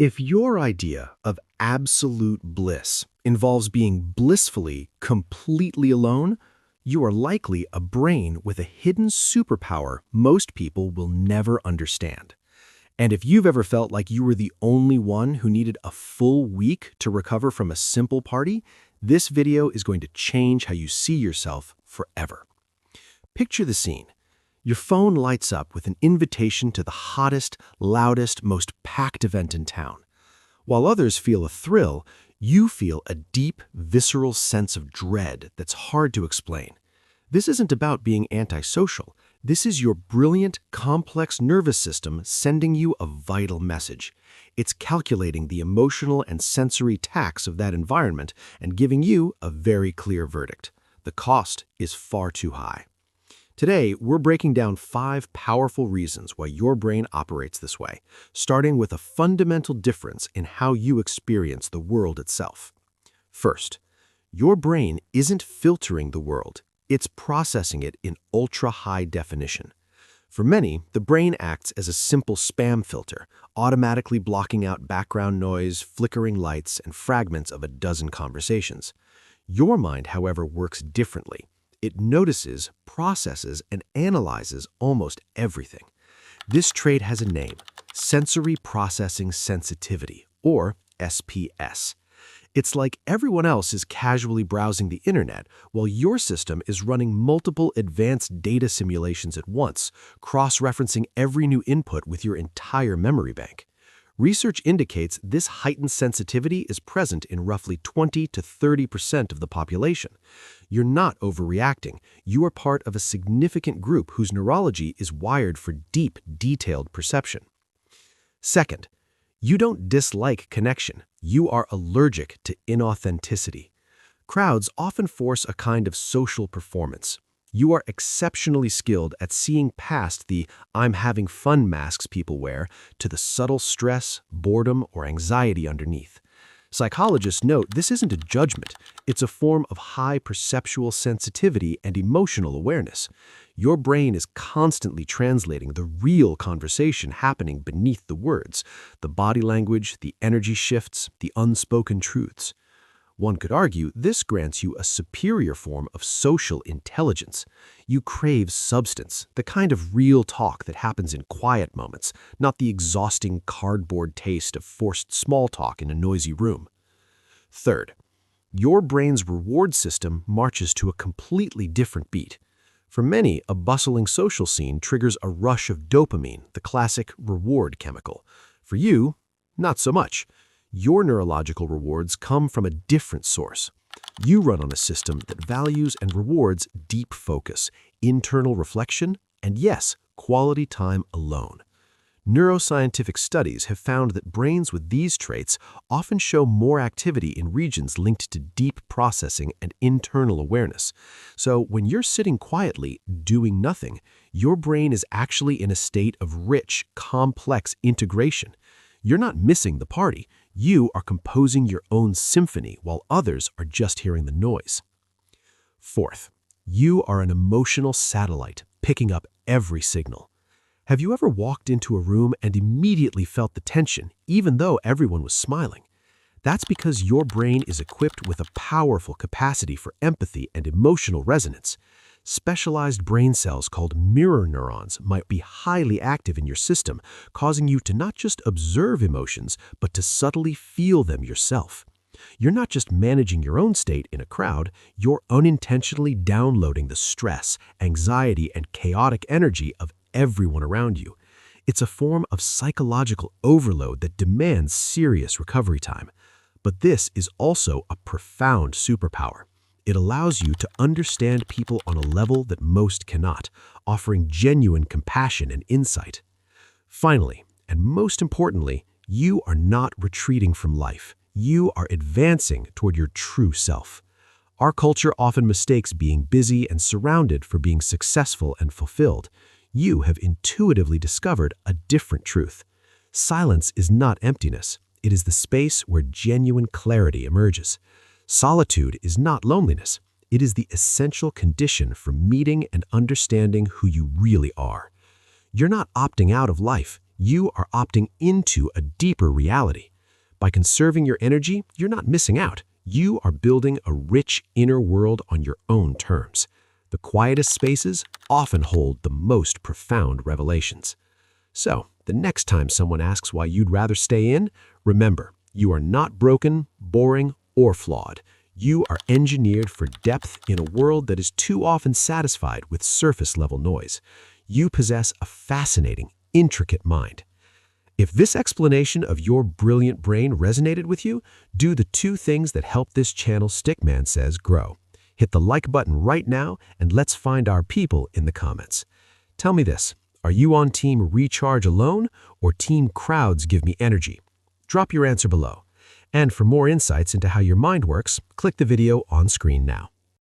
If your idea of absolute bliss involves being blissfully, completely alone, you are likely a brain with a hidden superpower most people will never understand. And if you've ever felt like you were the only one who needed a full week to recover from a simple party, this video is going to change how you see yourself forever. Picture the scene. Your phone lights up with an invitation to the hottest, loudest, most packed event in town. While others feel a thrill, you feel a deep, visceral sense of dread that's hard to explain. This isn't about being antisocial. This is your brilliant, complex nervous system sending you a vital message. It's calculating the emotional and sensory tax of that environment and giving you a very clear verdict. The cost is far too high. Today, we're breaking down 5 powerful reasons why your brain operates this way, starting with a fundamental difference in how you experience the world itself. First, your brain isn't filtering the world, it's processing it in ultra-high definition. For many, the brain acts as a simple spam filter, automatically blocking out background noise, flickering lights, and fragments of a dozen conversations. Your mind, however, works differently. It notices, processes, and analyzes almost everything. This trait has a name, sensory processing sensitivity, or SPS. It's like everyone else is casually browsing the internet while your system is running multiple advanced data simulations at once, cross-referencing every new input with your entire memory bank. Research indicates this heightened sensitivity is present in roughly 20 to 30% of the population. You're not overreacting. You are part of a significant group whose neurology is wired for deep, detailed perception. Second, you don't dislike connection. You are allergic to inauthenticity. Crowds often force a kind of social performance. You are exceptionally skilled at seeing past the "I'm having fun" masks people wear to the subtle stress, boredom, or anxiety underneath. Psychologists note this isn't a judgment, it's a form of high perceptual sensitivity and emotional awareness. Your brain is constantly translating the real conversation happening beneath the words, the body language, the energy shifts, the unspoken truths. One could argue this grants you a superior form of social intelligence. You crave substance, the kind of real talk that happens in quiet moments, not the exhausting cardboard taste of forced small talk in a noisy room. Third, your brain's reward system marches to a completely different beat. For many, a bustling social scene triggers a rush of dopamine, the classic reward chemical. For you, not so much. Your neurological rewards come from a different source. You run on a system that values and rewards deep focus, internal reflection, and yes, quality time alone. Neuroscientific studies have found that brains with these traits often show more activity in regions linked to deep processing and internal awareness. So when you're sitting quietly, doing nothing, your brain is actually in a state of rich, complex integration. You're not missing the party. You are composing your own symphony while others are just hearing the noise. Fourth, you are an emotional satellite picking up every signal. Have you ever walked into a room and immediately felt the tension, even though everyone was smiling? That's because your brain is equipped with a powerful capacity for empathy and emotional resonance. Specialized brain cells called mirror neurons might be highly active in your system, causing you to not just observe emotions, but to subtly feel them yourself. You're not just managing your own state in a crowd, you're unintentionally downloading the stress, anxiety, and chaotic energy of everyone around you. It's a form of psychological overload that demands serious recovery time. But this is also a profound superpower. It allows you to understand people on a level that most cannot, offering genuine compassion and insight. Finally, and most importantly, you are not retreating from life. You are advancing toward your true self. Our culture often mistakes being busy and surrounded for being successful and fulfilled. You have intuitively discovered a different truth. Silence is not emptiness. It is the space where genuine clarity emerges. Solitude is not loneliness. It is the essential condition for meeting and understanding who you really are. You're not opting out of life. you are opting into a deeper reality. By conserving your energy, you're not missing out. You are building a rich inner world on your own terms. The quietest spaces often hold the most profound revelations. So, the next time someone asks why you'd rather stay in, remember, you are not broken, boring, or flawed. You are engineered for depth in a world that is too often satisfied with surface-level noise. You possess a fascinating, intricate mind. If this explanation of your brilliant brain resonated with you, do the two things that help this channel Stickman Says grow. Hit the like button right now and let's find our people in the comments. Tell me this, are you on Team Recharge Alone or Team Crowds Give Me Energy? Drop your answer below. And for more insights into how your mind works, click the video on screen now.